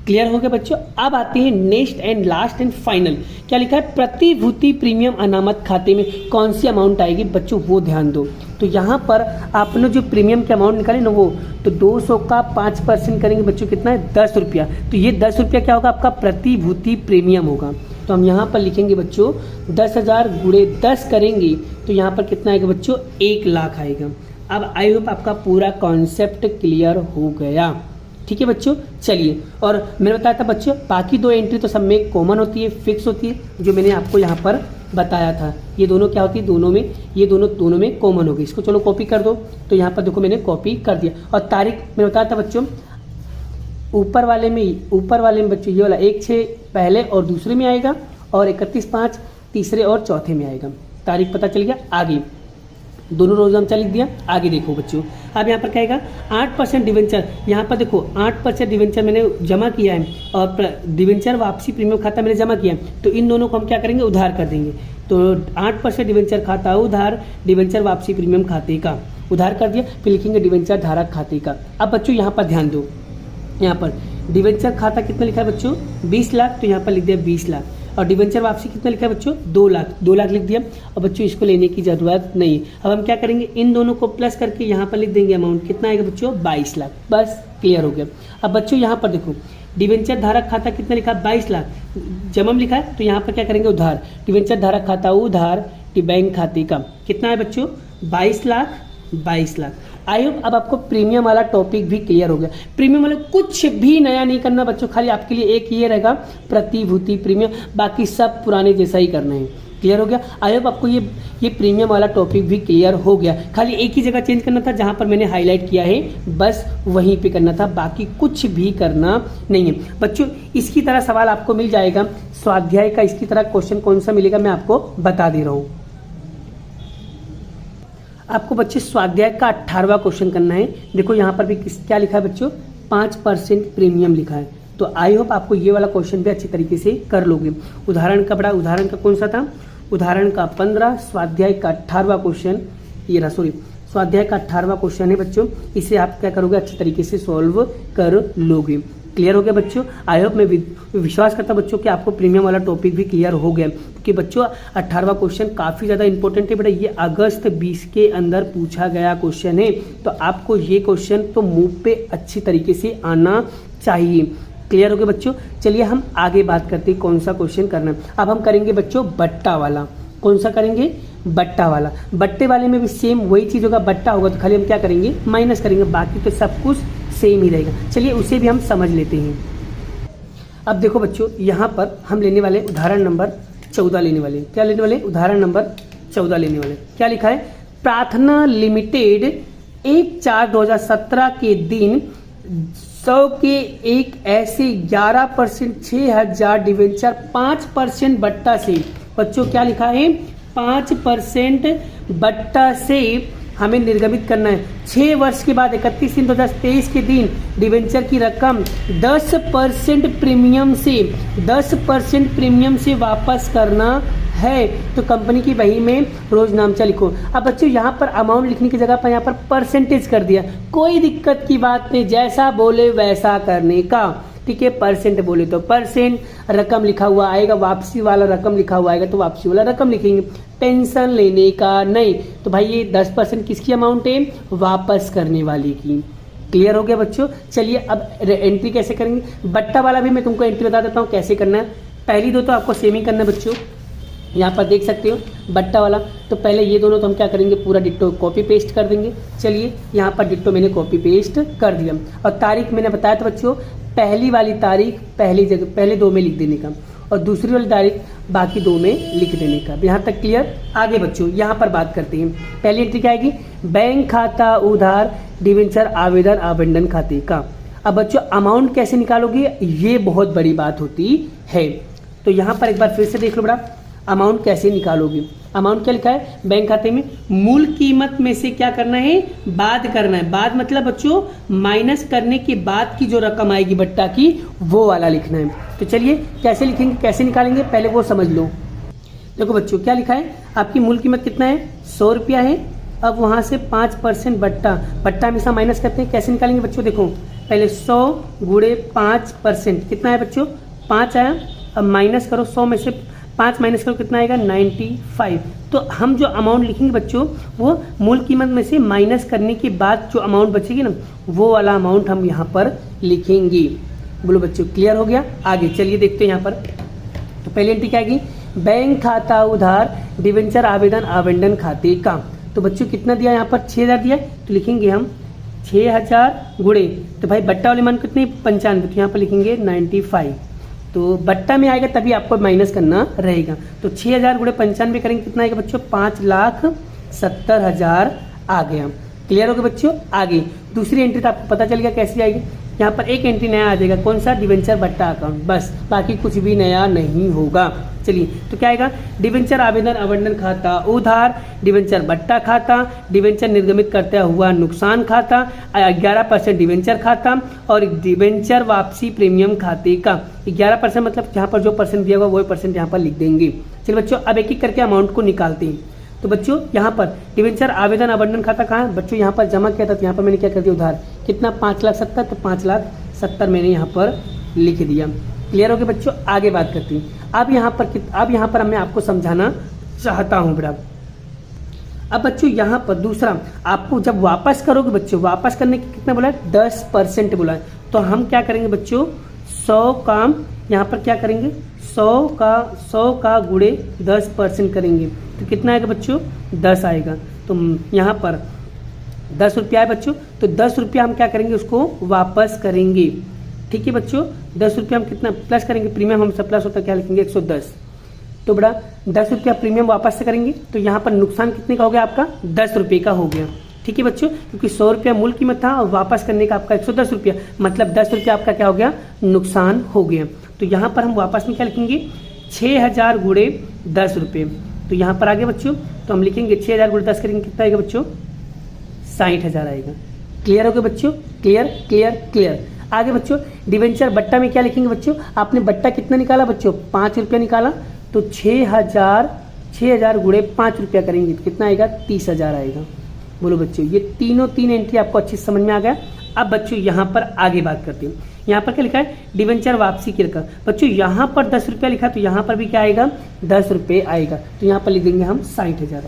क्लियर हो गया बच्चों। अब आते हैं next and last and final, क्या लिखा है, प्रतिभूति प्रीमियम अनामत खाते में कौन सी अमाउंट आएगी बच्चों, वो ध्यान दो। तो यहाँ पर आपने जो प्रीमियम के अमाउंट निकाले ना, वो तो 200 का 5% करेंगे बच्चों, कितना है 10 रुपया। तो ये 10 रुपया क्या होगा, आपका प्रतिभूति प्रीमियम होगा। तो हम यहाँ पर लिखेंगे बच्चों 10,000 गुणे 10 करेंगे, तो यहाँ पर कितना आएगा बच्चों, 1 लाख आएगा। अब आई होप आपका पूरा कॉन्सेप्ट क्लियर हो गया। ठीक है बच्चों, चलिए। और मैंने बताया था बच्चों बाकी 2 एंट्री तो सब में कॉमन होती है, फिक्स होती है, जो मैंने आपको यहाँ पर बताया था। ये दोनों क्या होती है, दोनों में ये दोनों में कॉमन होगी। इसको चलो कॉपी कर दो। तो यहाँ पर देखो मैंने कॉपी कर दिया। और तारीख मैंने बताया था बच्चों, ऊपर वाले में बच्चों ये वाला 1/6 पहले और दूसरे में आएगा, और 31/5 तीसरे और चौथे में आएगा। तारीख पता चल गया। आगे दोनों रोज हम लिख दिया। आगे देखो बच्चों, अब यहाँ पर क्या आएगा, 8% डिवेंचर। यहाँ पर देखो 8% डिवेंचर मैंने जमा किया है, और डिवेंचर वापसी प्रीमियम खाता मैंने जमा किया है। तो इन दोनों को हम क्या करेंगे, उधार कर देंगे। तो 8% डिवेंचर खाता उधार, डिवेंचर वापसी प्रीमियम खाते का उधार कर दिया। फिर लिखेंगे डिवेंचर धारक खाते का। अब बच्चों यहाँ पर ध्यान दो, यहाँ पर डिवेंचर खाता कितना लिखा है बच्चों, 20 लाख। तो यहाँ पर लिख दिया 20 लाख। और डिवेंचर वापसी कितना लिखा है बच्चों, 2 लाख लिख दिया। और बच्चों इसको लेने की जरूरत नहीं। अब हम क्या करेंगे, इन दोनों को प्लस करके यहाँ पर लिख देंगे अमाउंट, कितना आएगा बच्चों, 22 लाख। बस क्लियर हो गया। अब बच्चों यहाँ पर देखो डिवेंचर धारक खाता कितना लिखा है, 22 लाख जमा लिखा है। तो यहाँ पर क्या करेंगे, उधार, डिवेंचर धारक खाता उधार बैंक खाते का कितना है बच्चों, 22 लाख 22 लाख। आई होप अब आपको प्रीमियम वाला टॉपिक भी क्लियर हो गया। प्रीमियम वाला कुछ भी नया नहीं करना बच्चों, खाली आपके लिए एक ये रहेगा प्रतिभूति प्रीमियम, बाकी सब पुराने जैसा ही करना है। क्लियर हो गया? आई होप आपको ये प्रीमियम वाला टॉपिक भी क्लियर हो गया। खाली एक ही जगह चेंज करना था जहां पर मैंने हाईलाइट किया है, बस वहीं पे करना था, बाकी कुछ भी करना नहीं है बच्चों। इसकी तरह सवाल आपको मिल जाएगा स्वाध्याय का, इसकी तरह क्वेश्चन कौन सा मिलेगा मैं आपको बता दे रहा हूं। आपको बच्चे स्वाध्याय का 18वां क्वेश्चन करना है। देखो यहाँ पर भी क्या लिखा है बच्चों, 5% प्रीमियम लिखा है। तो आई होप आपको ये वाला क्वेश्चन भी अच्छी तरीके से कर लोगे। उदाहरण का कौन सा था? उदाहरण का 15, स्वाध्याय का 18वां क्वेश्चन, ये रहा, सॉरी, स्वाध्याय का 18वां क्वेश्चन है बच्चों। इसे आप क्या करोगे, अच्छी तरीके से सॉल्व कर लोगे। क्लियर हो गया बच्चों? आई होप मैं विश्वास करता हूं बच्चों कि आपको प्रीमियम वाला टॉपिक भी क्लियर हो गया, क्योंकि बच्चों 18वां क्वेश्चन काफी ज्यादा इंपॉर्टेंट है बेटा। ये अगस्त 20 के अंदर पूछा गया क्वेश्चन है, तो आपको ये क्वेश्चन तो मुंह पे अच्छी तरीके से आना चाहिए। क्लियर हो गया बच्चों? चलिए हम आगे बात करते हैं कौन सा क्वेश्चन करना है। अब हम करेंगे बच्चों बट्टा वाला। कौन सा करेंगे? बट्टा वाला। बट्टे वाले में भी सेम वही चीज होगा, बट्टा होगा तो खाली हम क्या करेंगे, माइनस करेंगे, बाकी तो सब कुछ सेम ही रहेगा। चलिए उसे भी हम समझ लेते हैं। अब देखो बच्चों, यहाँ पर हम लेने वाले उदाहरण नंबर 14 लेने वाले। क्या लेने वाले? उदाहरण नंबर 14 लेने वाले। क्या लिखा है? प्रार्थना लिमिटेड 1/4/2017 के दिन 100 के एक ऐसे 11% 6,000 डिवेंचर 5% बट्टा से, बच्चों क्या लिखा है, 5% बट्टा से हमें निर्गमित करना है। 6 वर्ष के बाद 31/3/2023 के दिन डिवेंचर की रकम 10% प्रीमियम से वापस करना है। तो कंपनी की बही में रोज नामचा लिखो। अब बच्चों यहाँ पर अमाउंट लिखने की जगह पर यहाँ पर परसेंटेज कर दिया, कोई दिक्कत की बात नहीं, जैसा बोले वैसा करने का। ठीक है, परसेंट बोले तो परसेंट, रकम लिखा हुआ आएगा, वापसी वाला रकम लिखा हुआ आएगा तो वापसी वाला रकम लिखेंगे, टेंशन लेने का नहीं। तो भाई ये 10% किसकी अमाउंट है, वापस करने वाले की। क्लियर हो गया बच्चों? चलिए अब एंट्री कैसे करेंगे, बट्टा वाला भी मैं तुमको एंट्री बता देता हूँ कैसे करना है। पहली दो तो आपको सेम ही करना है बच्चों, यहाँ पर देख सकते हो बट्टा वाला। तो पहले ये दोनों तो हम क्या करेंगे, पूरा डिट्टो कॉपी पेस्ट कर देंगे। चलिए यहाँ पर डिट्टो मैंने कॉपी पेस्ट कर दिया, और तारीख मैंने बताया था बच्चों, पहली वाली तारीख पहली जगह पहले 2 में लिख देने का, और दूसरी वाली तारीख बाकी 2 में लिख देने का। यहाँ तक क्लियर? आगे बच्चों यहाँ पर बात करते हैं। पहली एंट्री क्या आएगी, बैंक खाता उधार डिवेंचर आवेदन आवंटन खाते का। अब बच्चों अमाउंट कैसे निकालोगे, ये बहुत बड़ी बात होती है। तो यहाँ पर एक बार फिर से देख लो बड़ा, अमाउंट कैसे निकालोगे। अमाउंट क्या लिखा है, बैंक खाते में मूल कीमत में से क्या करना है, बाद करना है। बाद मतलब बच्चों माइनस करने के बाद की जो रकम आएगी बट्टा की, वो वाला लिखना है। तो चलिए कैसे लिखेंगे, कैसे निकालेंगे, पहले वो समझ लो। देखो बच्चों क्या लिखा है, आपकी मूल कीमत कितना है, 100 रुपया है। अब वहां से 5% बट्टा हमेशा माइनस करते हैं। कैसे निकालेंगे बच्चों, देखो पहले 100 गुणे 5%, कितना है बच्चों, 5 आया। अब माइनस करो, 100 में से 5 माइनस करो, कितना आएगा, 95। तो हम जो अमाउंट लिखेंगे बच्चों, वो मूल कीमत में से माइनस करने के बाद जो अमाउंट बचेगी ना, वो वाला अमाउंट हम यहाँ पर लिखेंगे। बोलो बच्चों क्लियर हो गया? आगे चलिए देखते हैं यहाँ पर। तो पहली एंट्री क्या आएगी, बैंक खाता उधार डिवेंचर आवेदन आवंटन खाते का। तो बच्चों कितना दिया, यहाँ पर 6,000 दिया, तो लिखेंगे हम 6,000 गुणे, तो भाई बट्टा वाले मान कितने, 95, तो यहाँ पर लिखेंगे 95। तो बट्टा में आएगा तभी आपको माइनस करना रहेगा। तो 6,000 गुणे 95 करेंगे, कितना आएगा बच्चों, 5,70,000 आ गया। क्लियर हो गया बच्चों? आगे दूसरी एंट्री तो आपको पता चल गया कैसी आएगी। यहाँ पर एक एंट्री नया आ जाएगा, कौन सा, डिवेंचर बट्टा अकाउंट, बस, बाकी कुछ भी नया नहीं होगा। चलिए तो क्या आएगा, डिवेंचर आवेदन आवंटन खाता उधार, डिवेंचर बट्टा खाता, डिवेंचर निर्गमित करते हुआ नुकसान खाता, 11% डिवेंचर खाता, और डिवेंचर वापसी प्रीमियम खाते का। 11% मतलब जहाँ पर जो परसेंट दिया हुआ वही परसेंट यहाँ पर लिख देंगे। चलिए बच्चों अब एक एक करके अमाउंट को निकालते हैं। तो बच्चों यहाँ पर डिवेंचर आवेदन आवंटन खाता कहाँ है बच्चों, यहाँ पर जमा किया था, तो यहाँ पर मैंने क्या कर दिया, उधार कितना, 5,70,000, तो 5,70,000 मैंने यहाँ पर लिख दिया। क्लियर हो गया बच्चों? आगे बात करती हूँ। अब यहाँ पर मैं आपको समझाना चाहता हूँ बेटा। अब बच्चों यहाँ पर दूसरा, आपको जब वापस करोगे बच्चों, वापस करने की कितना बोला है, 10% बोला है। तो हम क्या करेंगे बच्चों, 100 का यहाँ पर क्या करेंगे, 100 का गुणे 10% करेंगे, तो कितना आएगा बच्चों, 10 आएगा। तो यहाँ पर 10 रुपया है बच्चों, तो 10 रुपया हम क्या करेंगे, उसको वापस करेंगे। ठीक है बच्चों, 10 रुपया हम कितना प्लस करेंगे, प्रीमियम हमसे प्लस होता है, क्या लिखेंगे 110। तो बड़ा 10 रुपया प्रीमियम वापस से करेंगे, तो यहाँ पर नुकसान कितने का हो गया आपका, 10 रुपये का हो गया। ठीक है बच्चों, क्योंकि 100 रुपया मूल कीमत था और वापस करने का आपका 110 रुपया, मतलब 10 रुपया आपका क्या हो गया, नुकसान हो गया। तो यहाँ पर हम वापस में क्या लिखेंगे, 6000 गुणे 10 रुपये। तो यहाँ पर आगे बच्चों, तो हम लिखेंगे 6000 गुणे 10 करेंगे, कितना आएगा बच्चों, 60,000 आएगा। क्लियर हो गया बच्चों, क्लियर क्लियर क्लियर। आगे बच्चों, डिवेंचर बट्टा में क्या लिखेंगे बच्चों, आपने बट्टा कितना निकाला बच्चों, 5 रुपया निकाला, तो 6000 गुणे 5 रुपया करेंगे, तो कितना आएगा, 30,000 आएगा। बोलो बच्चों, ये तीन एंट्री आपको अच्छी समझ में आ गया। अब बच्चों यहाँ पर आगे बात करते हैं। यहाँ पर क्या लिखा है, डिवेंचर वापसी की रकम। बच्चों यहाँ पर 10 रुपया लिखा, तो यहाँ पर भी क्या आएगा, 10 रुपये आएगा। तो यहाँ पर लिख देंगे हम 60,000।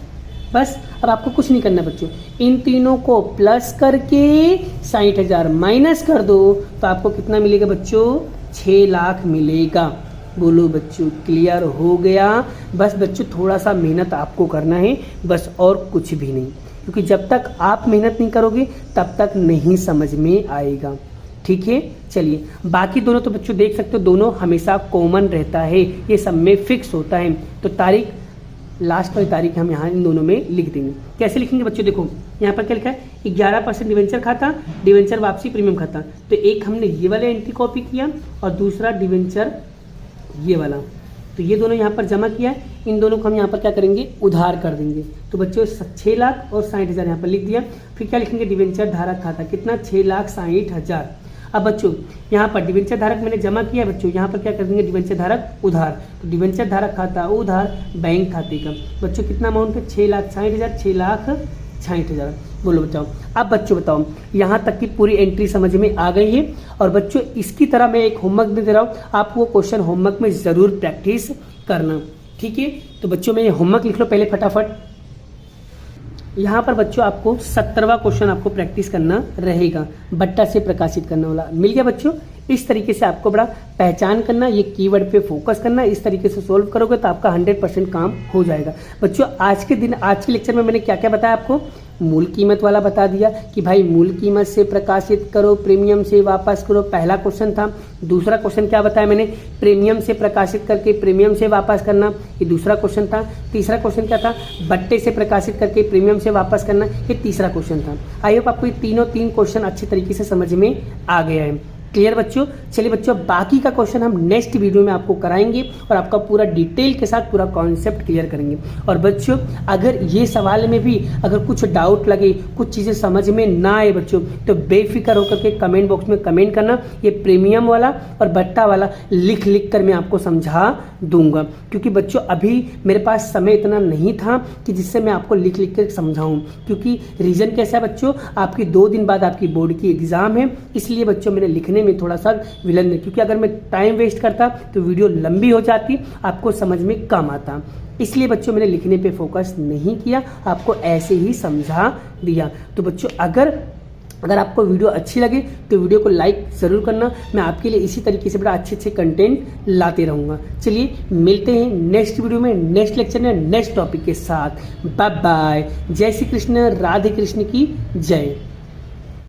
बस, अब आपको कुछ नहीं करना बच्चों, इन तीनों को प्लस करके 60,000 माइनस कर दो, तो आपको कितना मिलेगा बच्चों, 6 लाख मिलेगा। बोलो बच्चों, क्लियर हो गया। बस बच्चों थोड़ा सा मेहनत आपको करना है, बस और कुछ भी नहीं, क्योंकि जब तक आप मेहनत नहीं करोगे तब तक नहीं समझ में आएगा। ठीक है, चलिए बाकी दोनों तो बच्चों देख सकते हो, दोनों हमेशा कॉमन रहता है, ये सब में फिक्स होता है। तो तारीख, लास्ट वाली तारीख हम यहाँ इन दोनों में लिख देंगे। कैसे लिखेंगे बच्चों, देखो यहाँ पर क्या लिखा है, 11% डिवेंचर खाता, डिवेंचर वापसी प्रीमियम खाता। तो एक हमने ये वाला एंट्री कॉपी किया और दूसरा डिवेंचर ये वाला, तो ये दोनों यहाँ पर जमा किया है। इन दोनों को हम यहाँ पर क्या करेंगे, उधार कर देंगे। तो बच्चों 6 लाख और 60,000 यहाँ पर लिख दिया। फिर क्या लिखेंगे, डिवेंचर धारक खाता कितना, 6,60,000। अब बच्चों यहाँ पर डिवेंचर धारक मैंने जमा किया बच्चों, यहाँ पर क्या कर देंगे, डिवेंचर धारक उधार। तो डिवेंचर धारक खाता उधार बैंक खाते का। बच्चों कितना अमाउंट है, 6,60,000, 6,60,000। बोलो बच्चों, अब बच्चों बताओ, यहाँ तक की पूरी एंट्री समझ में आ गई है। और बच्चों इसकी तरह मैं एक होमवर्क भी दे रहा हूँ, आप वो क्वेश्चन होमवर्क में जरूर प्रैक्टिस करना। ठीक है, तो बच्चों में ये होमवर्क लिख लो पहले फटाफट। यहाँ पर बच्चों आपको 70वां क्वेश्चन आपको प्रैक्टिस करना रहेगा, बट्टा से प्रकाशित करने वाला। मिल गया बच्चों, इस तरीके से आपको बड़ा पहचान करना, ये कीवर्ड पे फोकस करना, इस तरीके से सोल्व करोगे तो आपका 100% काम हो जाएगा। बच्चों आज के दिन, आज के लेक्चर में मैंने क्या क्या बताया आपको, मूल कीमत वाला बता दिया कि भाई मूल कीमत से प्रकाशित करो, प्रीमियम से वापस करो, पहला क्वेश्चन था। दूसरा क्वेश्चन क्या बताया मैंने, प्रीमियम से प्रकाशित करके प्रीमियम से वापस करना, ये दूसरा क्वेश्चन था। तीसरा क्वेश्चन क्या था, बट्टे से प्रकाशित करके प्रीमियम से वापस करना, ये तीसरा क्वेश्चन था। आई होप आपको ये तीन क्वेश्चन अच्छी तरीके से समझ में आ गया है। क्लियर बच्चों, चलिए बच्चों बाकी का क्वेश्चन हम नेक्स्ट वीडियो में आपको कराएंगे और आपका पूरा डिटेल के साथ पूरा कॉन्सेप्ट क्लियर करेंगे। और बच्चों अगर ये सवाल में भी अगर कुछ डाउट लगे, कुछ चीज़ें समझ में ना आए बच्चों, तो बेफिक्र होकर के कमेंट बॉक्स में कमेंट करना। ये प्रीमियम वाला और बट्टा वाला लिख लिख कर मैं आपको समझा दूंगा, क्योंकि बच्चों अभी मेरे पास समय इतना नहीं था कि जिससे मैं आपको लिख लिख कर समझाऊं। क्योंकि रीज़न कैसा है बच्चों, आपकी 2 दिन बाद आपकी बोर्ड की एग्ज़ाम है, इसलिए बच्चों मैंने लिखने में थोड़ा सा विलंब है। क्योंकि अगर मैं टाइम वेस्ट करता तो वीडियो लंबी हो जाती, आपको समझ में कम आता। इसलिए बच्चों मैंने लिखने पे फोकस नहीं किया, आपको ऐसे ही समझा दिया। तो बच्चों अगर आपको वीडियो अच्छी लगे तो वीडियो को लाइक ज़रूर करना। मैं आपके लिए इसी तरीके से बड़ा अच्छे कंटेंट लाते रहूँगा। चलिए मिलते हैं नेक्स्ट वीडियो में, नेक्स्ट लेक्चर में, नेक्स्ट टॉपिक के साथ। Bye bye. जय श्री कृष्ण, राधे कृष्ण की जय।